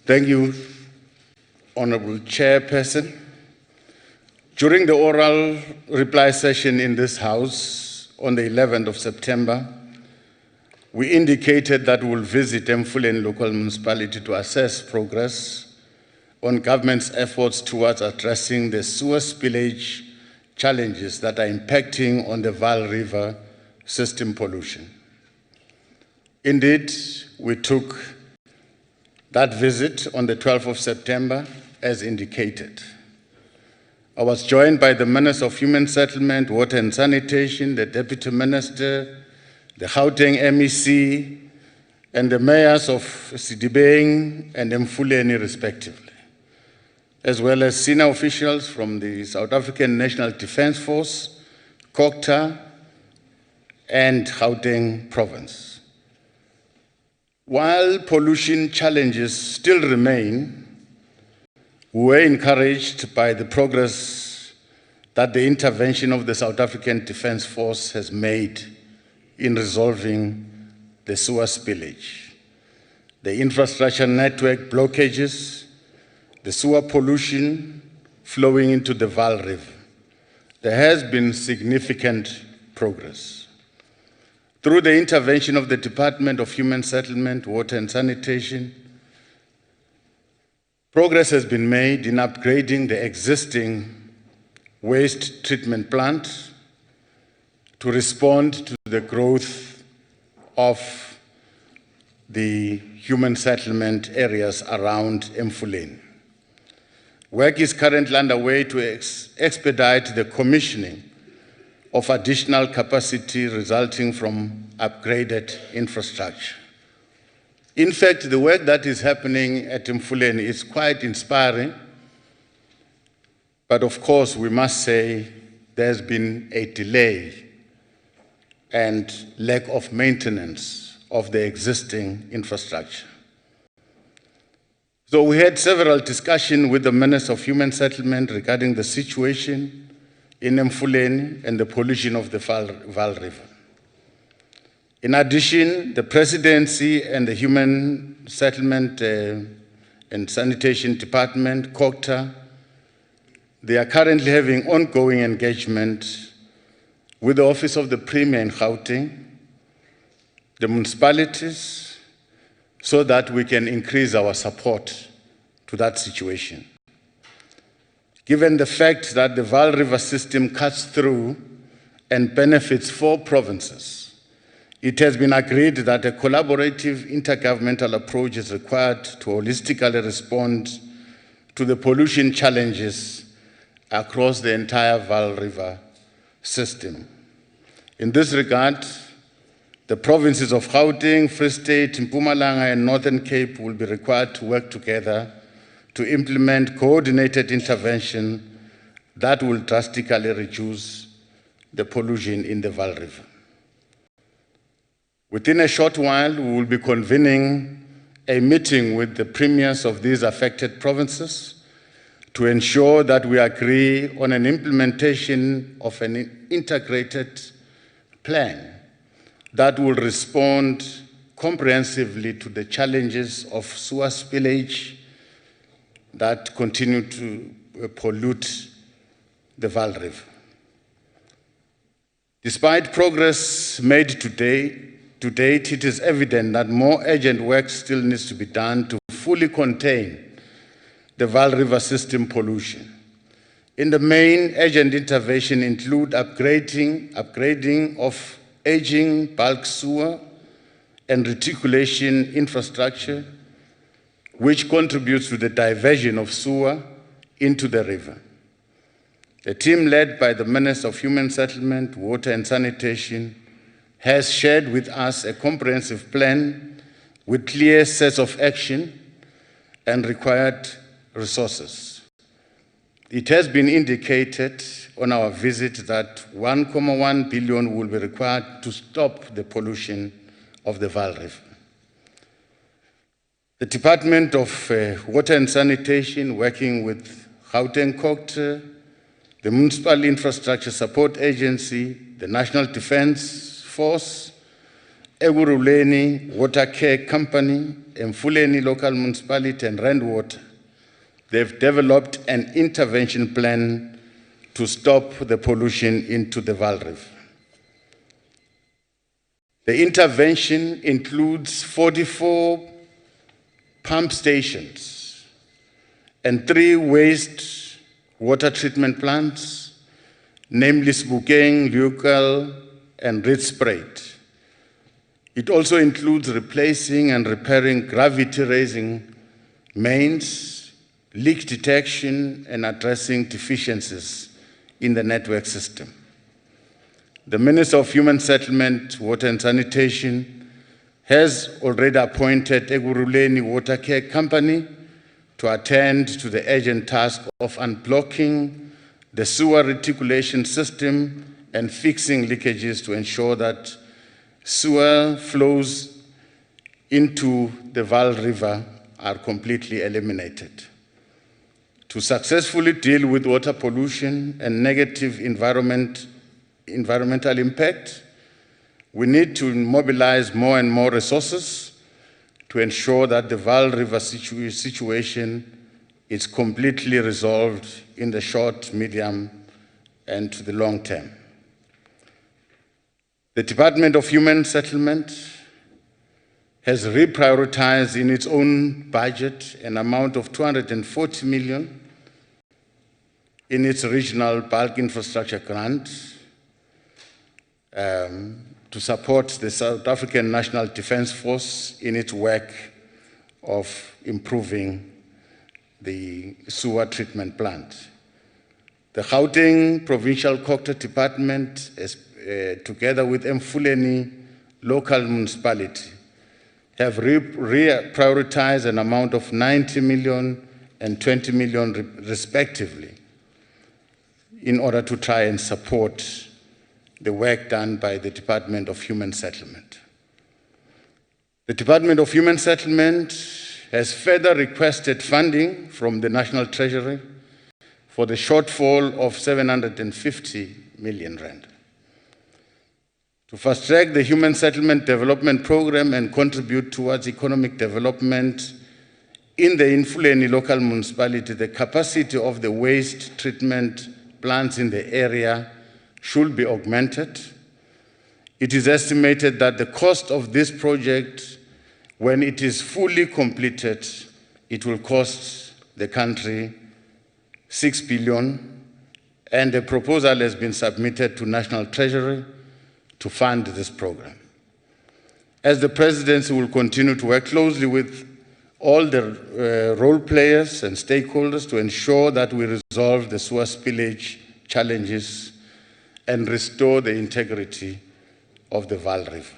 Thank you, Honorable Chairperson. During the oral reply session in this House on the 11th of September, we indicated that we will visit Emfuleni local municipality to assess progress on government's efforts towards addressing the sewer spillage challenges that are impacting on the Vaal River system pollution. Indeed, we took that visit on the 12th of September as indicated. I was joined by the Minister of Human Settlement, Water and Sanitation, the Deputy Minister, the Gauteng MEC, and the mayors of Sidibeng and Emfuleni respectively, as well as senior officials from the South African National Defence Force, COCTA, and Gauteng Province. While pollution challenges still remain, we were encouraged by the progress that the intervention of the South African Defence Force has made in resolving the sewer spillage, the infrastructure network blockages, the sewer pollution flowing into the Vaal River. There has been significant progress. Through the intervention of the Department of Human Settlement, Water and Sanitation, progress has been made in upgrading the existing waste treatment plant to respond to the growth of the human settlement areas around Emfuleni. Work is currently underway to expedite the commissioning of additional capacity resulting from upgraded infrastructure. In fact, the work that is happening at Emfuleni is quite inspiring, but of course we must say there's been a delay and lack of maintenance of the existing infrastructure. So we had several discussions with the Minister of Human Settlement regarding the situation in Emfuleni and the pollution of the Vaal River. In addition, the Presidency and the Human Settlement and Sanitation Department, COCTA, they are currently having ongoing engagement with the Office of the Premier in Gauteng, the municipalities, so that we can increase our support to that situation. Given the fact that the Vaal River system cuts through and benefits 4 provinces, it has been agreed that a collaborative intergovernmental approach is required to holistically respond to the pollution challenges across the entire Vaal River system. In this regard, the provinces of Gauteng, Free State, Mpumalanga, and Northern Cape will be required to work together to implement coordinated intervention that will drastically reduce the pollution in the Vaal River. Within a short while, we will be convening a meeting with the premiers of these affected provinces to ensure that we agree on an implementation of an integrated plan that will respond comprehensively to the challenges of sewer spillage that continue to pollute the Vaal River. Despite progress made to date, it is evident that more urgent work still needs to be done to fully contain the Vaal River system pollution. In the main, urgent intervention include upgrading of aging bulk sewer and reticulation infrastructure, which contributes to the diversion of sewer into the river. A team led by the Minister of Human Settlement, Water and Sanitation has shared with us a comprehensive plan with clear sets of action and required resources. It has been indicated on our visit that 1.1 billion will be required to stop the pollution of the Vaal River. The Department of Water and Sanitation, working with Gauteng COCTA, the Municipal Infrastructure Support Agency, the National Defence Force, Emfuleni Water Care Company, Emfuleni local municipality and Rand Water, they've developed an intervention plan to stop the pollution into the Vaal River. The intervention includes 44 pump stations and 3 waste water treatment plants, namely Sebokeng, Leeuwkel, and Rietspruit. It also includes replacing and repairing gravity-raising mains, leak detection, and addressing deficiencies in the network system. The Minister of Human Settlement, Water and Sanitation has already appointed Emfuleni Water Care Company to attend to the urgent task of unblocking the sewer reticulation system and fixing leakages to ensure that sewer flows into the Vaal River are completely eliminated. To successfully deal with water pollution and negative environmental impact, we need to mobilize more and more resources to ensure that the Vaal River situation is completely resolved in the short, medium, and to the long term. The Department of Human Settlement has reprioritized in its own budget an amount of 240 million in its regional bulk infrastructure grant to support the South African National Defence Force in its work of improving the sewer treatment plant. The Gauteng Provincial Coctor Department, together with Emfuleni local municipality, have reprioritized an amount of 90 million and 20 million respectively in order to try and support the work done by the Department of Human Settlement. The Department of Human Settlement has further requested funding from the National Treasury for the shortfall of 750 million rand. To fast-track the Human Settlement Development Program and contribute towards economic development in the Emfuleni local municipality, the capacity of the waste treatment plants in the area should be augmented. It is estimated that the cost of this project, when it is fully completed, it will cost the country 6 billion, and a proposal has been submitted to National Treasury to fund this program. As the Presidency will continue to work closely with all the role players and stakeholders to ensure that we resolve the sewer spillage challenges and restore the integrity of the Vaal River.